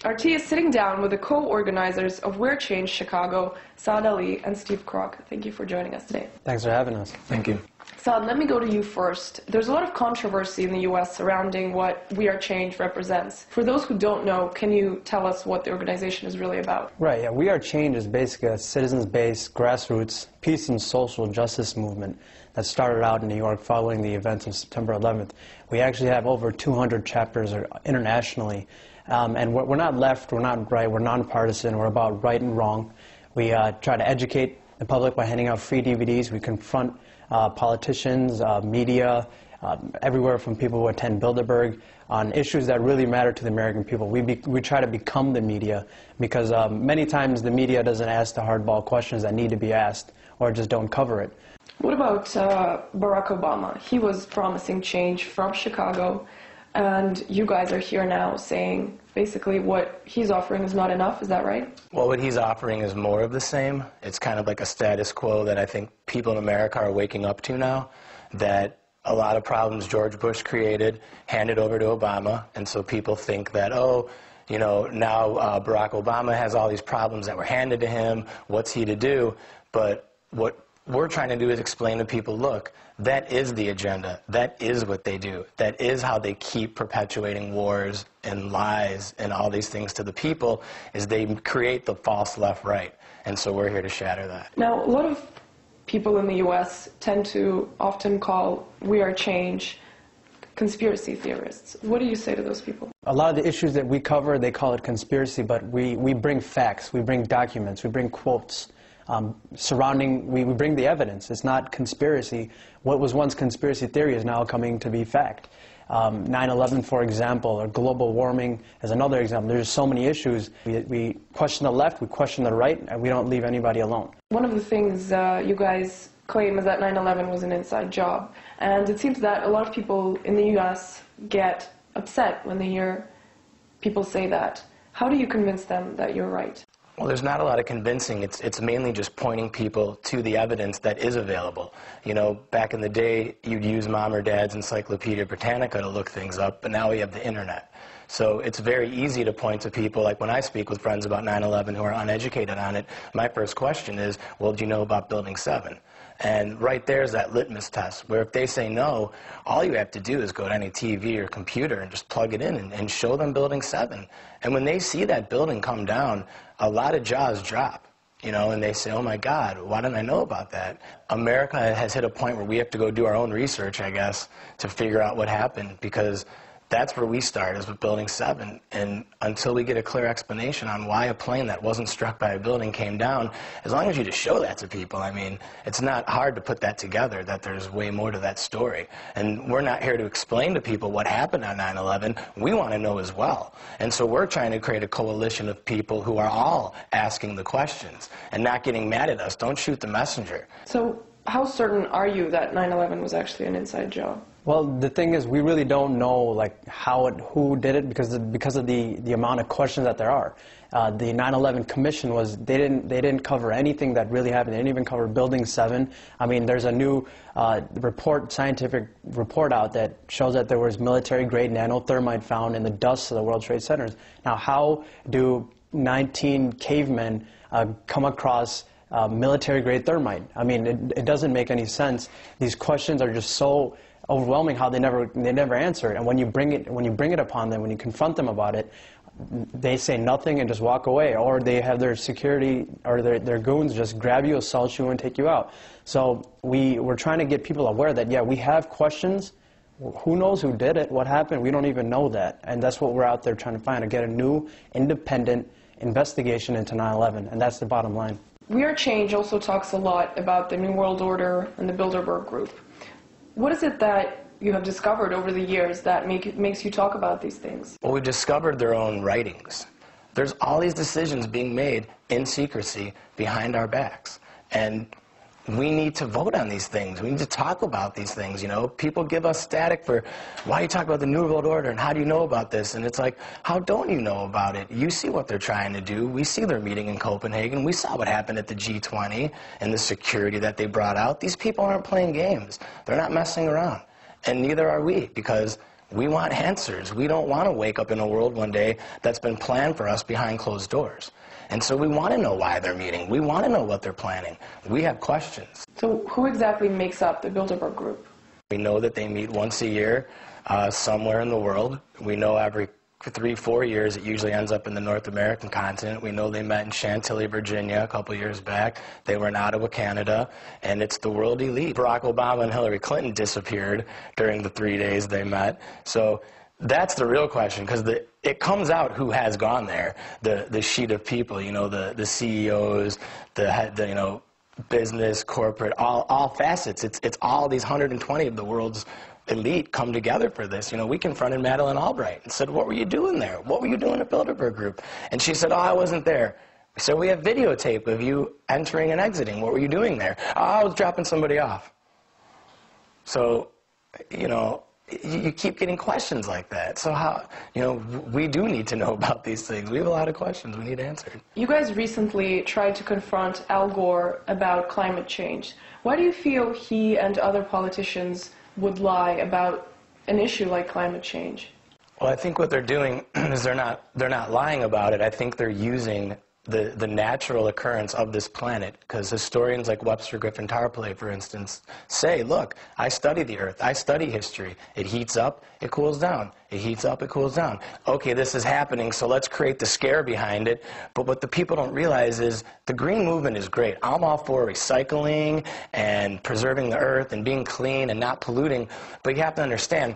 RT is sitting down with the co-organizers of We're Change Chicago, Saad Ali and Steve Kroc. Thank you for joining us today. Thanks for having us. Thank you. Saad, let me go to you first. There's a lot of controversy in the U.S. surrounding what We Are Change represents. For those who don't know, can you tell us what the organization is really about? Right, yeah. We Are Change is basically a citizens-based, grassroots, peace and social justice movement that started out in New York following the events of September 11th. We actually have over 200 chapters internationally. And we're not left, we're not right, we're nonpartisan, we're about right and wrong. We try to educate the public by handing out free DVDs. We confront politicians, media, everywhere from people who attend Bilderberg on issues that really matter to the American people. We try to become the media because many times the media doesn't ask the hardball questions that need to be asked or just don't cover it. What about Barack Obama? He was promising change from Chicago, and you guys are here now saying basically what he's offering is not enough. Is that right? Well, what he's offering is more of the same. It's kind of like a status quo that I think people in America are waking up to now, that a lot of problems George Bush created handed over to Obama, and so people think that, oh, you know, now Barack Obama has all these problems that were handed to him, what's he to do? But what we're trying to do is explain to people, look, that is the agenda. That is what they do. That is how they keep perpetuating wars and lies and all these things to the people, is they create the false left-right. And so we're here to shatter that. Now, a lot of people in the U.S. tend to often call We Are Change conspiracy theorists. What do you say to those people? A lot of the issues that we cover, they call it conspiracy, but we bring facts, we bring documents, we bring quotes. We bring the evidence. It's not conspiracy. What was once conspiracy theory is now coming to be fact. 9/11, for example, or global warming is another example. There's so many issues. We question the left, we question the right, and we don't leave anybody alone. One of the things you guys claim is that 9/11 was an inside job. And it seems that a lot of people in the U.S. get upset when they hear people say that. How do you convince them that you're right? Well, there's not a lot of convincing. It's mainly just pointing people to the evidence that is available. You know, back in the day, you'd use Mom or Dad's Encyclopedia Britannica to look things up, but now we have the internet. So it's very easy to point to people, like when I speak with friends about 9/11 who are uneducated on it, my first question is, well, do you know about Building 7? And right there's that litmus test, where if they say no, all you have to do is go to any TV or computer and just plug it in and show them Building 7. And when they see that building come down, a lot of jaws drop, you know, and they say, oh my God, why didn't I know about that? America has hit a point where we have to go do our own research, I guess, to figure out what happened, because that's where we start, is with Building 7. And until we get a clear explanation on why a plane that wasn't struck by a building came down, as long as you just show that to people, I mean, it's not hard to put that together, that there's way more to that story. And we're not here to explain to people what happened on 9/11. We want to know as well. And so we're trying to create a coalition of people who are all asking the questions and not getting mad at us. Don't shoot the messenger. So how certain are you that 9/11 was actually an inside job? Well, the thing is, we really don't know like who did it because of the amount of questions that there are. The 9/11 Commission they didn't cover anything that really happened. They didn't even cover Building 7. I mean, there's a new scientific report out that shows that there was military-grade nanothermite found in the dust of the World Trade Centers. Now, how do 19 cavemen come across military-grade thermite? I mean, it doesn't make any sense. These questions are just so overwhelming how they never answer it. And when you bring it upon them, when you confront them about it, they say nothing and just walk away, or they have their security or their goons just grab you, assault you, and take you out. So we're trying to get people aware that, yeah, we have questions. Who knows who did it, what happened? We don't even know that. And that's what we're out there trying to find, to get a new independent investigation into 9/11, and that's the bottom line. We Are Change also talks a lot about the New World Order and the Bilderberg Group. What is it that you have discovered over the years that makes you talk about these things? Well, we discovered their own writings. There's all these decisions being made in secrecy behind our backs. And we need to vote on these things. We need to talk about these things, you know. People give us static for, why you talk about the New World Order and how do you know about this? And it's like, how don't you know about it? You see what they're trying to do. We see their meeting in Copenhagen. We saw what happened at the G20 and the security that they brought out. These people aren't playing games. They're not messing around. And neither are we, because We want answers. We don't want to wake up in a world one day that's been planned for us behind closed doors. And so we want to know why they're meeting. We want to know what they're planning. We have questions. So who exactly makes up the Bilderberg group? We know that they meet once a year somewhere in the world. We know every 3-4 years it usually ends up in the North American continent. We know they met in Chantilly, Virginia a couple years back. They were in Ottawa, Canada, and it's the world elite. Barack Obama and Hillary Clinton disappeared during the 3 days they met. So that's the real question, because it comes out who has gone there. The sheet of people, you know, the CEOs, the business, corporate, all facets. It's all these 120 of the world's elite come together for this. You know, we confronted Madeleine Albright and said, what were you doing there? What were you doing at Bilderberg Group? And she said, oh, I wasn't there. We said, we have videotape of you entering and exiting. What were you doing there? Oh, I was dropping somebody off. So, you know, you keep getting questions like that. So how, you know, we do need to know about these things. We have a lot of questions we need answered. You guys recently tried to confront Al Gore about climate change. Why do you feel he and other politicians would lie about an issue like climate change? Well, I think what they're doing is they're not lying about it. I think they're using the natural occurrence of this planet, because historians like Webster Griffin Tarpley, for instance, say, look, I study the Earth, I study history. It heats up, it cools down. It heats up, it cools down. Okay, this is happening, so let's create the scare behind it. But what the people don't realize is the green movement is great. I'm all for recycling and preserving the Earth and being clean and not polluting, but you have to understand,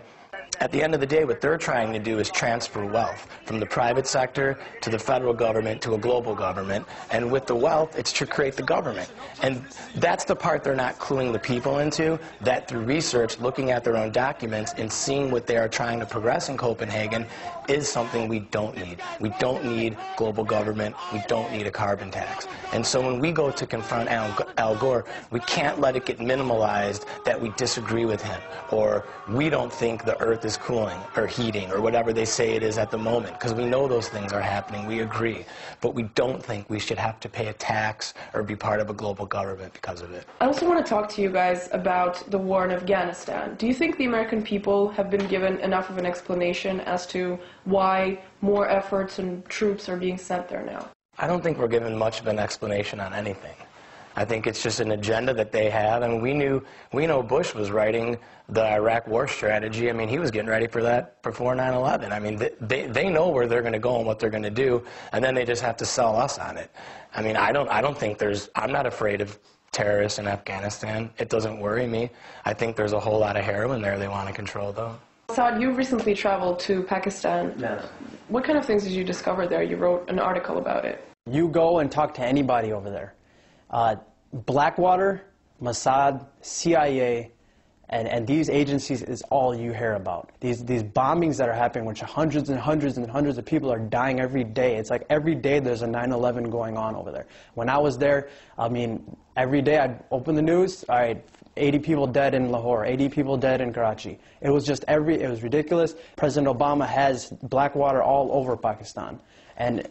at the end of the day, what they're trying to do is transfer wealth from the private sector to the federal government to a global government. And with the wealth, it's to create the government. And that's the part they're not cluing the people into, that through research, looking at their own documents and seeing what they are trying to progress in Copenhagen is something we don't need. We don't need global government. We don't need a carbon tax. And so when we go to confront Al Gore, we can't let it get minimalized that we disagree with him, or we don't think the Earth is cooling or heating or whatever they say it is at the moment, because we know those things are happening. We agree. But we don't think we should have to pay a tax or be part of a global government because of it. I also want to talk to you guys about the war in Afghanistan. Do you think the American people have been given enough of an explanation as to why more efforts and troops are being sent there now? I don't think we're given much of an explanation on anything. I think it's just an agenda that they have, and we know Bush was writing the Iraq war strategy. I mean, he was getting ready for that before 9/11. I mean, they know where they're going to go and what they're going to do, and then they just have to sell us on it. I mean, I don't think I'm not afraid of terrorists in Afghanistan. It doesn't worry me. I think there's a whole lot of heroin there they want to control, though. Saad, you recently traveled to Pakistan. Yeah. What kind of things did you discover there? You wrote an article about it. You go and talk to anybody over there. Blackwater, Mossad, CIA, and these agencies is all you hear about. These bombings that are happening, which hundreds and hundreds and hundreds of people are dying every day. It's like every day there's a 9/11 going on over there. When I was there, I mean, every day I'd open the news, all right, 80 people dead in Lahore, 80 people dead in Karachi. It was just it was ridiculous. President Obama has Blackwater all over Pakistan. And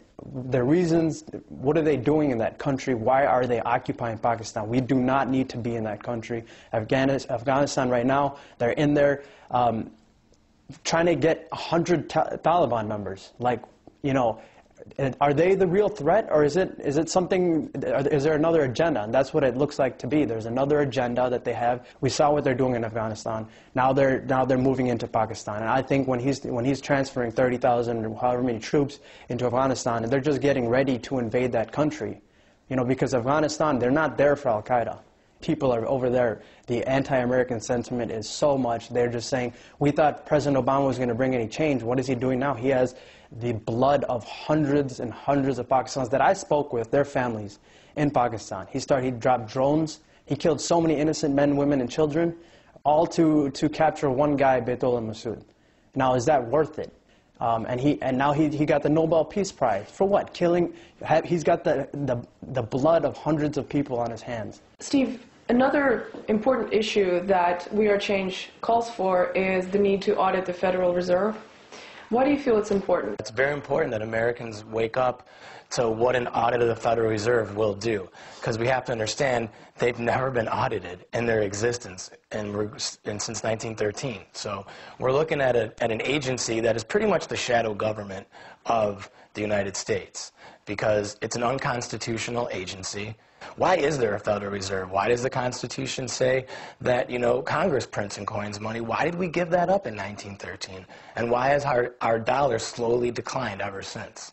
the reasons, what are they doing in that country? Why are they occupying Pakistan? We do not need to be in that country. Afghanistan right now, they're in there trying to get 100 Taliban members. Like, you know, are they the real threat, or is it something? Is there another agenda? And that's what it looks like to be. There's another agenda that they have. We saw what they're doing in Afghanistan. Now they're moving into Pakistan. And I think when he's transferring 30,000 or however many troops into Afghanistan, and they're just getting ready to invade that country, you know, because Afghanistan, they're not there for Al Qaeda. People are over there. The anti-American sentiment is so much. They're just saying, we thought President Obama was going to bring any change. What is he doing now? He has the blood of hundreds and hundreds of Pakistanis that I spoke with, their families in Pakistan. He dropped drones. He killed so many innocent men, women, and children, all to capture one guy, Baitullah Masood. Now, is that worth it? And now he got the Nobel Peace Prize. For what? Killing? He's got the blood of hundreds of people on his hands. Steve, another important issue that We Are Change calls for is the need to audit the Federal Reserve. Why do you feel it's important? It's very important that Americans wake up to what an audit of the Federal Reserve will do. Because we have to understand they've never been audited in their existence and since 1913. So we're looking at an agency that is pretty much the shadow government of the United States, because it's an unconstitutional agency. Why is there a Federal Reserve? Why does the Constitution say that, you know, Congress prints and coins money? Why did we give that up in 1913? And why has our dollar slowly declined ever since?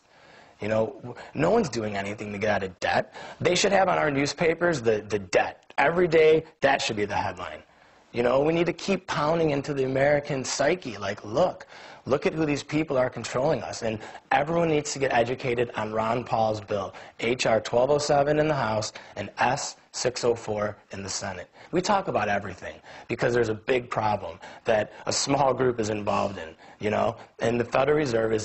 You know, no one's doing anything to get out of debt. They should have on our newspapers the debt. Every day, that should be the headline. You know, we need to keep pounding into the American psyche, like, look at who these people are controlling us. And everyone needs to get educated on Ron Paul's bill, H.R. 1207 in the House and S. 604 in the Senate. We talk about everything because there's a big problem that a small group is involved in, you know, and the Federal Reserve is